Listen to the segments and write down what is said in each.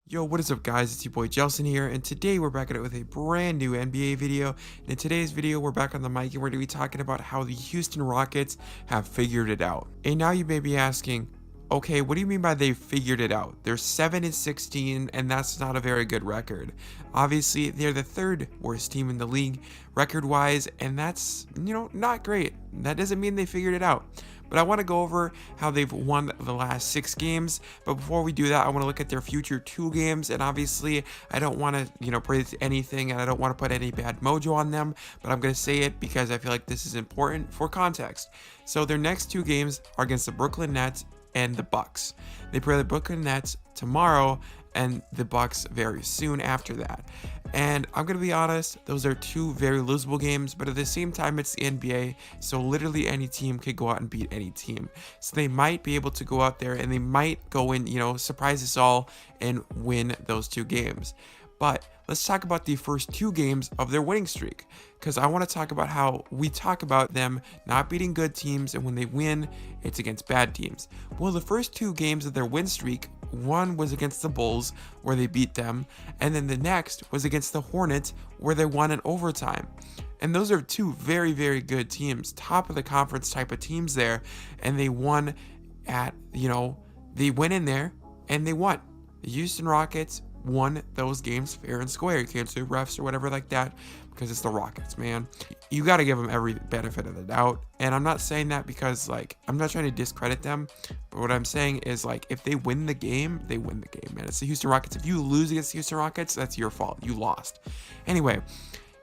Yo, what is up guys, it's your boy Jaylen here, and today we're back at it with a brand new NBA video. And in today's video, we're back on the mic and we're going to be talking about how the Houston Rockets have figured it out. And now you may be asking, okay, what do you mean by they figured it out? They're 7-16 and that's not a very good record. Obviously, they're the third worst team in the league record-wise, and that's, not great. That doesn't mean they figured it out. But I want to go over how they've won the last 6 games. But before we do that, I want to look at their future 2 games. And obviously, I don't want to, praise anything, and I don't want to put any bad mojo on them. But I'm going to say it because I feel like this is important for context. So their next 2 games are against the Brooklyn Nets and the Bucks. They play the Brooklyn Nets tomorrow and the Bucks very soon after that. And I'm gonna be honest, those are 2 very losable games, but at the same time, it's the NBA, so literally any team could go out and beat any team. So they might be able to go out there and they might go in, surprise us all and win those 2 games. But let's talk about the first 2 games of their winning streak, because I want to talk about how we talk about them not beating good teams, and when they win, it's against bad teams. Well, the first 2 games of their win streak, one was against the Bulls, where they beat them, and then the next was against the Hornets, where they won in overtime. And those are 2 very, very good teams, top of the conference type of teams there, and they won at, they went in there and they won. The Houston Rockets won those games fair and square. You can't say refs or whatever like that, because it's the Rockets, man. You got to give them every benefit of the doubt. And I'm not saying that because, I'm not trying to discredit them, but what I'm saying is, if they win the game, they win the game, man. It's the Houston Rockets. If you lose against the Houston Rockets, that's your fault. You lost. Anyway,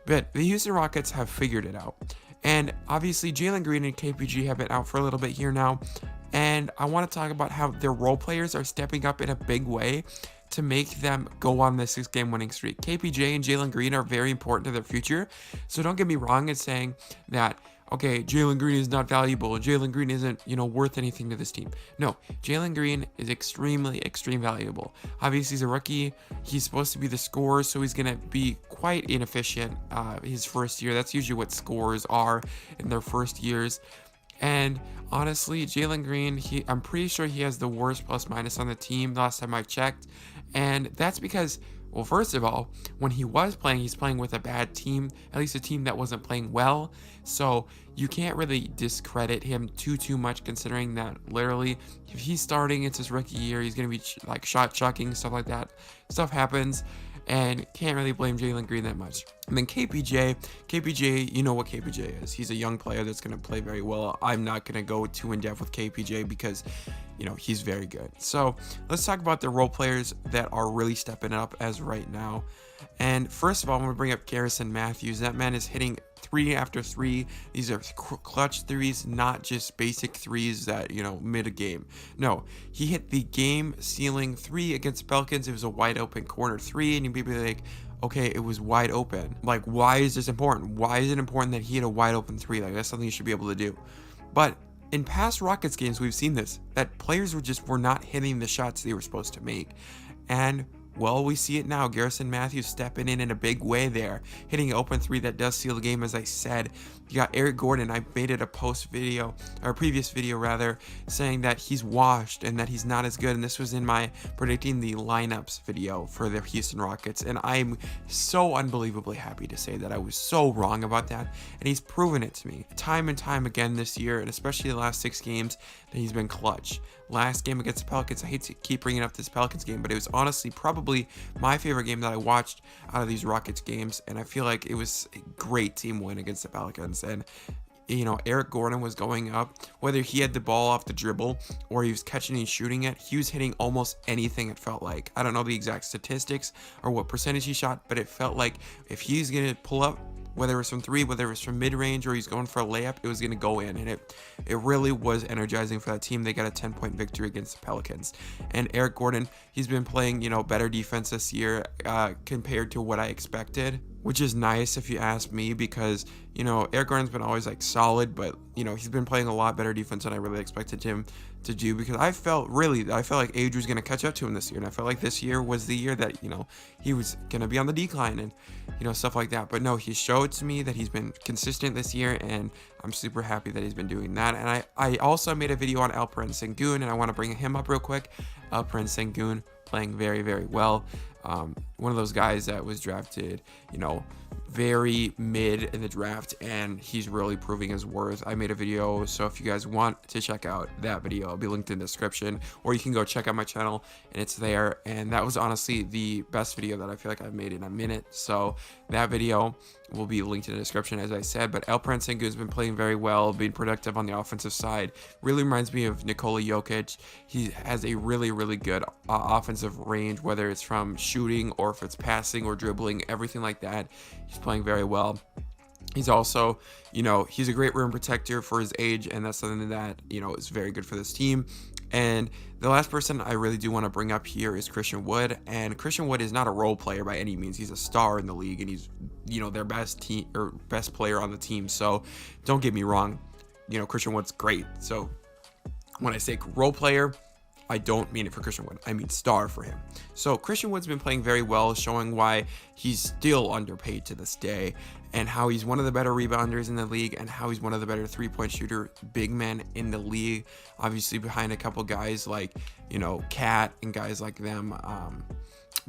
but the Houston Rockets have figured it out. And obviously, Jaylen Green and KPG have been out for a little bit here now. And I want to talk about how their role players are stepping up in a big way to make them go on this 6-game winning streak. KPJ and Jaylen Green are very important to their future. So don't get me wrong in saying that, okay, Jaylen Green is not valuable. Jaylen Green isn't, worth anything to this team. No, Jaylen Green is extremely valuable. Obviously, he's a rookie. He's supposed to be the scorer, so he's going to be quite inefficient his first year. That's usually what scorers are in their first years. And honestly, Jaylen Green, I'm pretty sure he has the worst plus-minus on the team last time I checked. And that's because, well, first of all, when he was playing, he's playing with a bad team, at least a team that wasn't playing well. So you can't really discredit him too much, considering that literally if he's starting, it's his rookie year, he's going to be shot chucking, stuff like that. Stuff happens. And can't really blame Jaylen Green that much. And then KPJ, you know what KPJ is. He's a young player that's going to play very well. I'm not going to go too in-depth with KPJ because, he's very good. So let's talk about the role players that are really stepping up as right now. And first of all, I'm going to bring up Garrison Matthews. That man is hitting 3 after 3. These are clutch threes, not just basic threes that, mid a game. No, he hit the game sealing 3 against Pelicans. It was a wide open corner 3, and you'd be like, okay, it was wide open. Why is this important? Why is it important that he hit a wide open 3? That's something you should be able to do. But in past Rockets games, we've seen this, that players were not hitting the shots they were supposed to make. And well, we see it now. Garrison Matthews stepping in a big way there, hitting an open 3 that does seal the game, as I said. You got Eric Gordon. I made it a previous video rather, saying that he's washed and that he's not as good. And this was in my predicting the lineups video for the Houston Rockets. And I'm so unbelievably happy to say that I was so wrong about that. And he's proven it to me time and time again this year, and especially the last 6 games, that he's been clutch. Last game against the Pelicans, I hate to keep bringing up this Pelicans game, but it was honestly probably my favorite game that I watched out of these Rockets games, and I feel like it was a great team win against the Pelicans. And Eric Gordon was going up, whether he had the ball off the dribble or he was catching and shooting it, he was hitting almost anything, it felt like. I don't know the exact statistics or what percentage he shot, but it felt like if he's going to pull up, whether it was from 3, whether it was from mid-range or he's going for a layup, it was going to go in. And it really was energizing for that team. They got a 10-point victory against the Pelicans. And Eric Gordon, he's been playing, better defense this year compared to what I expected, which is nice if you ask me, because, Eric Gordon's been always solid, but, he's been playing a lot better defense than I really expected him to do, because I felt like age was going to catch up to him this year. And I felt like this year was the year that, he was going to be on the decline and, stuff like that. But no, he showed to me that he's been consistent this year, and I'm super happy that he's been doing that. And I also made a video on Alperen Sengun, and I want to bring him up real quick. Alperen Sengun playing very, very well. One of those guys that was drafted, very mid in the draft, and he's really proving his worth. I made a video, so if you guys want to check out that video, it'll be linked in the description, or you can go check out my channel and it's there. And that was honestly the best video that I feel like I've made in a minute, so that video will be linked in the description, as I said. But Alperen Sengun's been playing very well, being productive on the offensive side. Really reminds me of Nikola Jokic. He has a really, really good offensive range, whether it's from shooting or if it's passing or dribbling, everything like that. He's playing very well. He's also, he's a great rim protector for his age, and that's something that, is very good for this team. And the last person I really do want to bring up here is Christian Wood. And Christian Wood is not a role player by any means. He's a star in the league, and he's, their best player on the team. So don't get me wrong, Christian Wood's great. So when I say role player, I don't mean it for Christian Wood. I mean star for him. So Christian Wood's been playing very well, showing why he's still underpaid to this day, and how he's one of the better rebounders in the league, and how he's one of the better three-point shooter big men in the league. Obviously behind a couple guys like, Cat and guys like them.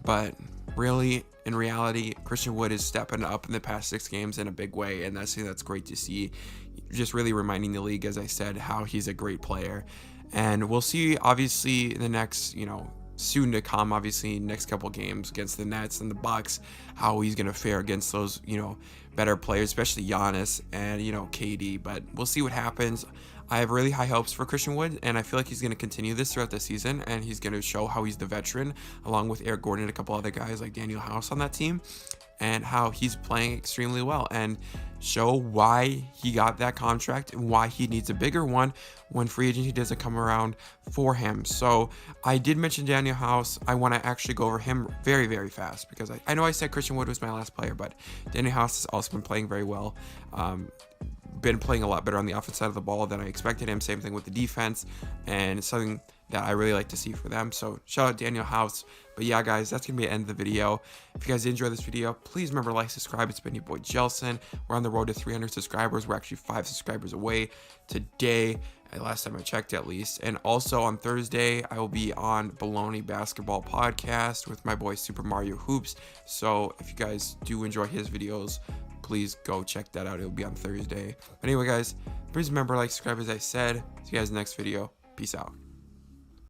But really, in reality, Christian Wood is stepping up in the past 6 games in a big way, and that's great to see. Just really reminding the league, as I said, how he's a great player. And we'll see, obviously, in the next, soon to come, obviously, next couple games against the Nets and the Bucks, how he's going to fare against those, better players, especially Giannis and, KD. But we'll see what happens. I have really high hopes for Christian Wood, and I feel like he's going to continue this throughout the season, and he's going to show how he's the veteran, along with Eric Gordon and a couple other guys like Daniel House on that team, and how he's playing extremely well, and show why he got that contract and why he needs a bigger one when free agency doesn't come around for him. So I did mention Daniel House. I want to actually go over him very, very fast, because I know I said Christian Wood was my last player, but Daniel House has also been playing very well. Been playing a lot better on the offensive side of the ball than I expected him. Same thing with the defense, and it's something that I really like to see for them. So shout out Daniel House. But yeah, guys, that's gonna be the end of the video. If you guys enjoyed this video, please remember to like, subscribe. It's been your boy Jaylen. We're on the road to 300 subscribers. We're actually 5 subscribers away today, last time I checked at least. And also on Thursday, I will be on Baloney Basketball Podcast with my boy Super Mario Hoops. So if you guys do enjoy his videos, please go check that out. It'll be on Thursday. But anyway, guys, please remember to like, subscribe, as I said. See you guys in the next video. Peace out.